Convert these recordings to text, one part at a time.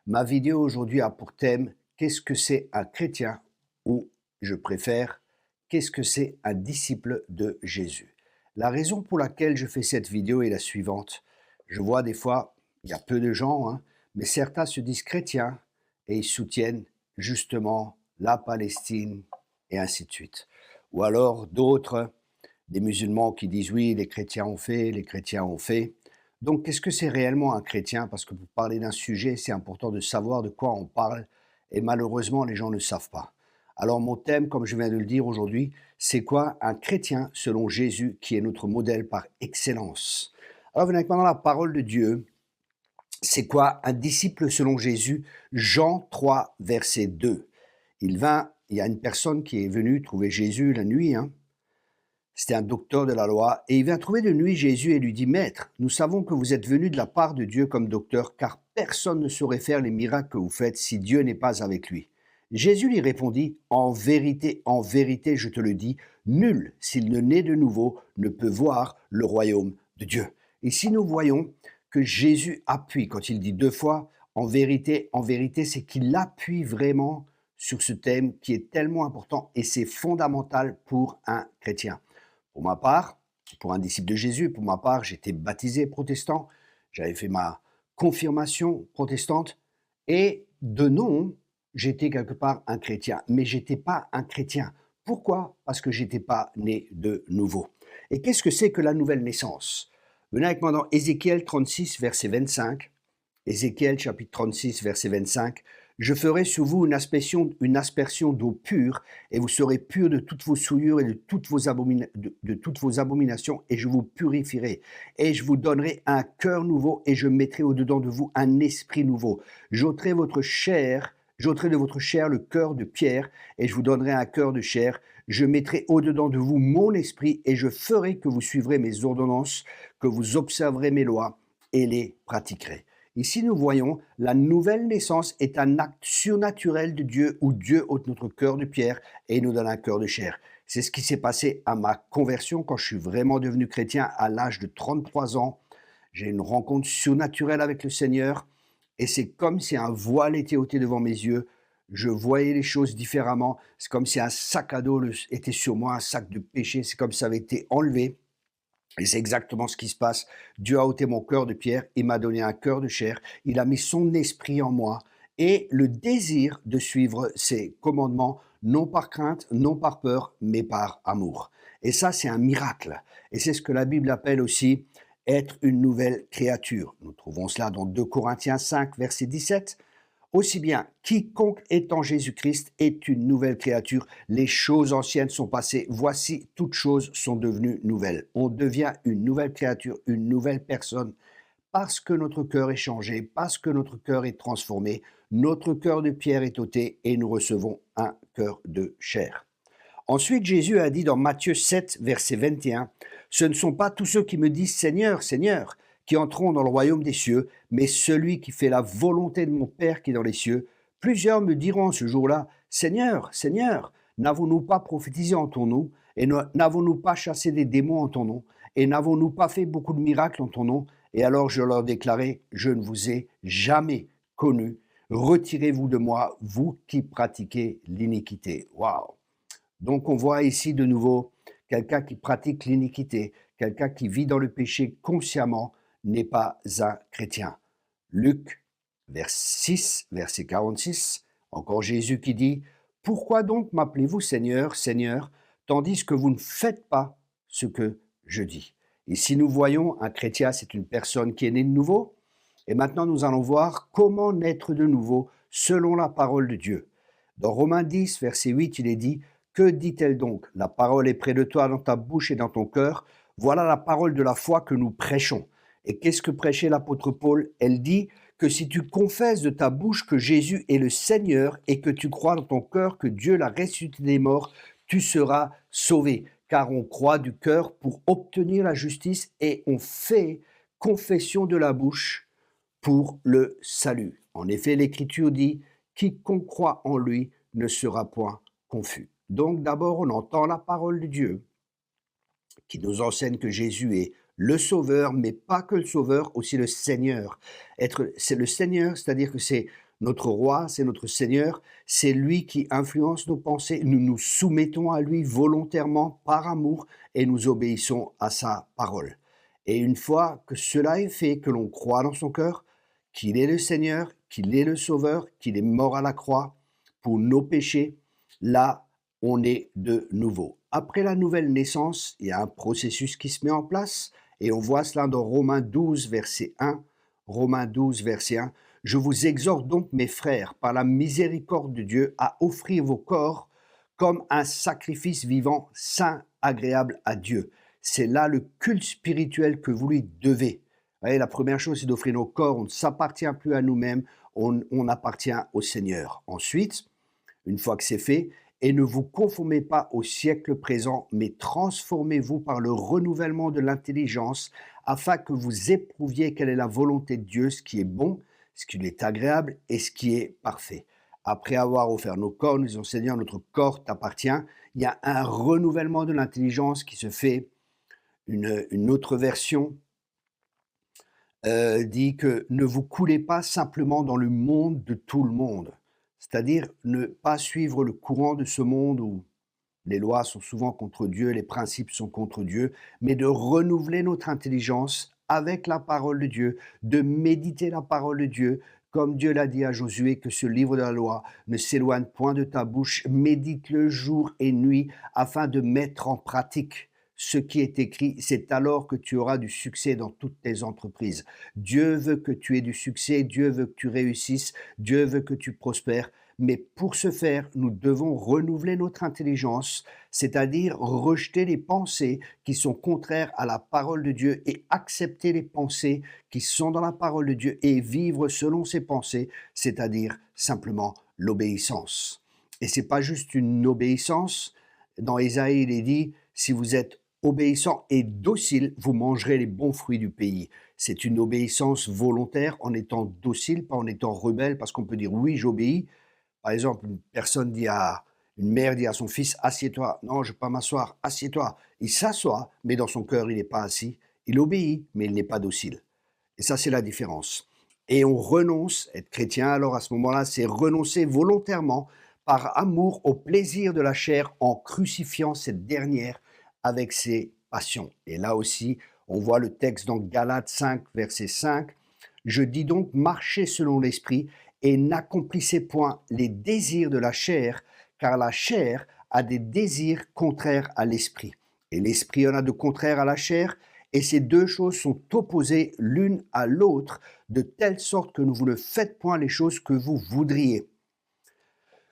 Ma vidéo aujourd'hui a pour thème qu'est-ce que c'est un chrétien ou je préfère qu'est-ce que c'est un disciple de Jésus. La raison pour laquelle je fais cette vidéo est la suivante. Je vois des fois, il y a peu de gens, mais certains se disent chrétiens et ils soutiennent justement la Palestine et ainsi de suite. Ou alors d'autres, des musulmans qui disent oui, les chrétiens ont fait, les chrétiens ont fait. Donc, qu'est-ce que c'est réellement un chrétien? Parce que pour parler d'un sujet, c'est important de savoir de quoi on parle et malheureusement, les gens ne savent pas. Alors, mon thème, comme je viens de le dire aujourd'hui, c'est quoi un chrétien selon Jésus qui est notre modèle par excellence? Alors, venez avec moi dans la parole de Dieu. C'est quoi un disciple selon Jésus? Jean 3, verset 2. Il y a une personne qui est venue trouver Jésus la nuit, C'était un docteur de la loi, et il vient trouver de nuit Jésus et lui dit, Maître, nous savons que vous êtes venu de la part de Dieu comme docteur, car personne ne saurait faire les miracles que vous faites si Dieu n'est pas avec lui. Jésus lui répondit, en vérité, je te le dis, nul, s'il ne naît de nouveau, ne peut voir le royaume de Dieu. Ici, nous voyons que Jésus appuie, quand il dit deux fois, en vérité, c'est qu'il appuie vraiment sur ce thème qui est tellement important et c'est fondamental pour un chrétien. Pour ma part, pour un disciple de Jésus, pour ma part, j'étais baptisé protestant, j'avais fait ma confirmation protestante et de nom, j'étais quelque part un chrétien, mais j'étais pas un chrétien. Pourquoi? Parce que j'étais pas né de nouveau. Et qu'est-ce que c'est que la nouvelle naissance? Venez avec moi dans Ézéchiel 36, verset 25. Ézéchiel chapitre 36, verset 25. Je ferai sur vous une aspersion d'eau pure, et vous serez purs de toutes vos souillures et de toutes vos abominations, et je vous purifierai. Et je vous donnerai un cœur nouveau, et je mettrai au-dedans de vous un esprit nouveau. J'ôterai de votre chair le cœur de pierre, et je vous donnerai un cœur de chair. Je mettrai au-dedans de vous mon esprit, et je ferai que vous suivrez mes ordonnances, que vous observerez mes lois, et les pratiquerez. Ici, nous voyons la nouvelle naissance est un acte surnaturel de Dieu où Dieu ôte notre cœur de pierre et nous donne un cœur de chair. C'est ce qui s'est passé à ma conversion quand je suis vraiment devenu chrétien à l'âge de 33 ans. J'ai une rencontre surnaturelle avec le Seigneur et c'est comme si un voile était ôté devant mes yeux. Je voyais les choses différemment. C'est comme si un sac à dos était sur moi, un sac de péché. C'est comme si ça avait été enlevé. Et c'est exactement ce qui se passe. Dieu a ôté mon cœur de pierre, il m'a donné un cœur de chair, il a mis son esprit en moi et le désir de suivre ses commandements, non par crainte, non par peur, mais par amour. Et ça, c'est un miracle. Et c'est ce que la Bible appelle aussi être une nouvelle créature. Nous trouvons cela dans 2 Corinthiens 5, verset 17. Aussi bien, quiconque est en Jésus-Christ est une nouvelle créature. Les choses anciennes sont passées. Voici, toutes choses sont devenues nouvelles. On devient une nouvelle créature, une nouvelle personne, parce que notre cœur est changé, parce que notre cœur est transformé. Notre cœur de pierre est ôté et nous recevons un cœur de chair. Ensuite, Jésus a dit dans Matthieu 7, verset 21, « Ce ne sont pas tous ceux qui me disent Seigneur, Seigneur, qui entreront dans le royaume des cieux, mais celui qui fait la volonté de mon Père qui est dans les cieux. Plusieurs me diront ce jour-là, Seigneur, Seigneur, n'avons-nous pas prophétisé en ton nom, et n'avons-nous pas chassé des démons en ton nom, et n'avons-nous pas fait beaucoup de miracles en ton nom? Et alors je leur déclarai, je ne vous ai jamais connu. Retirez-vous de moi, vous qui pratiquez l'iniquité. » Waouh! Donc on voit ici de nouveau quelqu'un qui pratique l'iniquité, quelqu'un qui vit dans le péché consciemment n'est pas un chrétien. Luc, vers 6, verset 46, encore Jésus qui dit, « Pourquoi donc m'appelez-vous Seigneur, Seigneur, tandis que vous ne faites pas ce que je dis ?» Ici nous voyons un chrétien, c'est une personne qui est née de nouveau. Et maintenant nous allons voir comment naître de nouveau selon la parole de Dieu. Dans Romains 10, verset 8, il est dit, que dit-elle donc? La parole est près de toi, dans ta bouche et dans ton cœur. Voilà la parole de la foi que nous prêchons. Et qu'est-ce que prêchait l'apôtre Paul? Elle dit que si tu confesses de ta bouche que Jésus est le Seigneur et que tu crois dans ton cœur que Dieu l'a ressuscité des morts, tu seras sauvé. Car on croit du cœur pour obtenir la justice et on fait confession de la bouche pour le salut. En effet, l'Écriture dit, quiconque croit en lui ne sera point confus. Donc d'abord, on entend la parole de Dieu qui nous enseigne que Jésus est le Sauveur, mais pas que le Sauveur, aussi le Seigneur. C'est le Seigneur, c'est-à-dire que c'est Notre roi, c'est notre Seigneur, c'est lui qui influence nos pensées. Nous nous soumettons à lui volontairement par amour et nous obéissons à sa parole. Et une fois que cela est fait, que l'on croit dans son cœur, qu'il est le Seigneur, qu'il est le Sauveur, qu'il est mort à la croix pour nos péchés, là, on est de nouveau. Après la nouvelle naissance, il y a un processus qui se met en place et on voit cela dans Romains 12, verset 1. Romains 12, verset 1. Je vous exhorte donc, mes frères, par la miséricorde de Dieu, à offrir vos corps comme un sacrifice vivant, saint, agréable à Dieu. C'est là le culte spirituel que vous lui devez. Vous voyez, la première chose, c'est d'offrir nos corps. On ne s'appartient plus à nous-mêmes, on appartient au Seigneur. Ensuite, une fois que c'est fait, et ne vous conformez pas au siècle présent, mais transformez-vous par le renouvellement de l'intelligence, afin que vous éprouviez quelle est la volonté de Dieu, ce qui est bon, ce qui lui est agréable et ce qui est parfait. Après avoir offert nos corps, nous disons, Seigneur, notre corps t'appartient. Il y a un renouvellement de l'intelligence qui se fait. Une autre version dit que ne vous coulez pas simplement dans le monde de tout le monde. C'est-à-dire ne pas suivre le courant de ce monde où les lois sont souvent contre Dieu, les principes sont contre Dieu, mais de renouveler notre intelligence avec la parole de Dieu, de méditer la parole de Dieu, comme Dieu l'a dit à Josué, que ce livre de la loi ne s'éloigne point de ta bouche, médite-le jour et nuit afin de mettre en pratique ce qui est écrit. C'est alors que tu auras du succès dans toutes tes entreprises. Dieu veut que tu aies du succès, Dieu veut que tu réussisses, Dieu veut que tu prospères. Mais pour ce faire, nous devons renouveler notre intelligence, c'est-à-dire rejeter les pensées qui sont contraires à la parole de Dieu et accepter les pensées qui sont dans la parole de Dieu et vivre selon ces pensées, c'est-à-dire simplement l'obéissance. Et c'est pas juste une obéissance. Dans Ésaïe, il est dit, si vous êtes obéissant et docile, vous mangerez les bons fruits du pays. C'est une obéissance volontaire en étant docile, pas en étant rebelle, parce qu'on peut dire oui, j'obéis. Par exemple, une mère dit à son fils, assieds-toi. Non, je ne vais pas m'asseoir, assieds-toi. Il s'assoit, mais dans son cœur, il n'est pas assis. Il obéit, mais il n'est pas docile. Et ça, c'est la différence. Et on renonce, être chrétien, alors à ce moment-là, c'est renoncer volontairement par amour au plaisir de la chair en crucifiant cette dernière avec ses passions. Et là aussi, on voit le texte dans Galates 5, verset 5. Je dis donc, marchez selon l'esprit et n'accomplissez point les désirs de la chair, car la chair a des désirs contraires à l'esprit. Et l'esprit en a de contraires à la chair, et ces deux choses sont opposées l'une à l'autre, de telle sorte que vous ne faites point les choses que vous voudriez.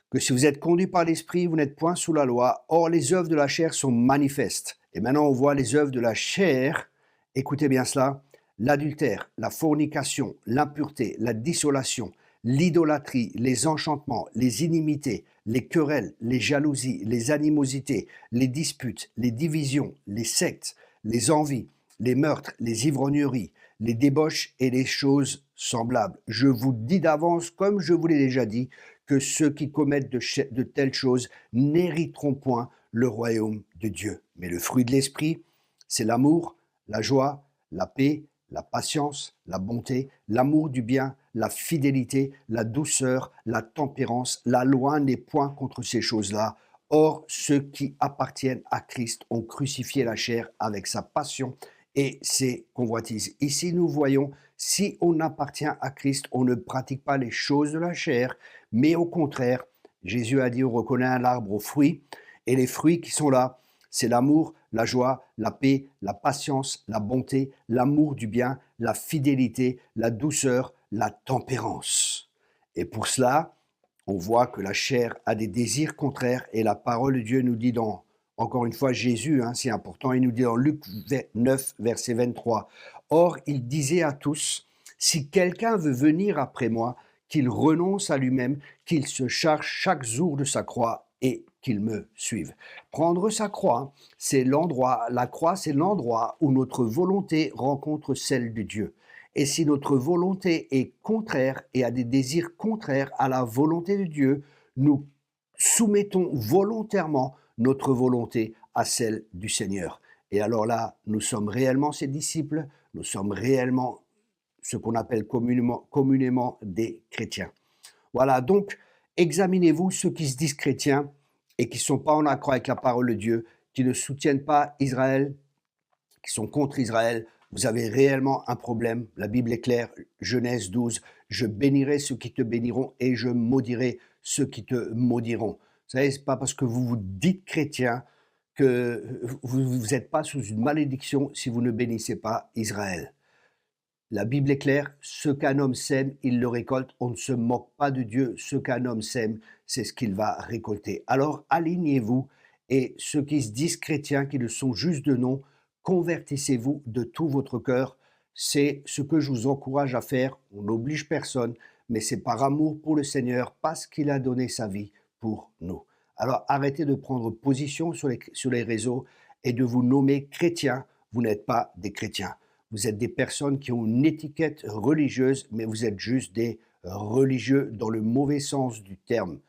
Que si vous êtes conduit par l'esprit, vous n'êtes point sous la loi. Or, les œuvres de la chair sont manifestes. Et maintenant, on voit les œuvres de la chair. Écoutez bien cela. L'adultère, la fornication, l'impureté, la dissolation, l'idolâtrie, les enchantements, les inimités, les querelles, les jalousies, les animosités, les disputes, les divisions, les sectes, les envies, les meurtres, les ivrogneries, les débauches et les choses semblables. Je vous dis d'avance, comme je vous l'ai déjà dit, que ceux qui commettent de telles choses n'hériteront point le royaume de Dieu. Mais le fruit de l'esprit, c'est l'amour, la joie, la paix, la patience, la bonté, l'amour du bien, la fidélité, la douceur, la tempérance. La loi n'est point contre ces choses-là. Or, ceux qui appartiennent à Christ ont crucifié la chair avec sa passion et ses convoitises. Ici, nous voyons, si on appartient à Christ, on ne pratique pas les choses de la chair, mais au contraire, Jésus a dit, on reconnaît un arbre aux fruits, et les fruits qui sont là, c'est l'amour, la joie, la paix, la patience, la bonté, l'amour du bien, la fidélité, la douceur, la tempérance. Et pour cela, on voit que la chair a des désirs contraires et la parole de Dieu nous dit dans, encore une fois, Jésus, c'est important, il nous dit dans Luc 9, verset 23, « Or, il disait à tous, si quelqu'un veut venir après moi, qu'il renonce à lui-même, qu'il se charge chaque jour de sa croix et qu'il me suive. » Prendre sa croix, c'est l'endroit, la croix, c'est l'endroit où notre volonté rencontre celle de Dieu. Et si notre volonté est contraire et a des désirs contraires à la volonté de Dieu, nous soumettons volontairement notre volonté à celle du Seigneur. Et alors là, nous sommes réellement ses disciples, nous sommes réellement ce qu'on appelle communément des chrétiens. Voilà, donc examinez-vous ceux qui se disent chrétiens et qui ne sont pas en accord avec la parole de Dieu, qui ne soutiennent pas Israël, qui sont contre Israël. Vous avez réellement un problème. La Bible est claire, Genèse 12, je bénirai ceux qui te béniront et je maudirai ceux qui te maudiront. Vous savez, ce n'est pas parce que vous vous dites chrétien que vous n'êtes pas sous une malédiction si vous ne bénissez pas Israël. La Bible est claire, ce qu'un homme sème, il le récolte. On ne se moque pas de Dieu. Ce qu'un homme sème, c'est ce qu'il va récolter. Alors alignez-vous et ceux qui se disent chrétiens, qui le sont juste de nom, convertissez-vous de tout votre cœur. C'est ce que je vous encourage à faire. On n'oblige personne, mais c'est par amour pour le Seigneur, parce qu'il a donné sa vie pour nous. Alors arrêtez de prendre position sur les réseaux et de vous nommer chrétien. Vous n'êtes pas des chrétiens. Vous êtes des personnes qui ont une étiquette religieuse, mais vous êtes juste des religieux dans le mauvais sens du terme.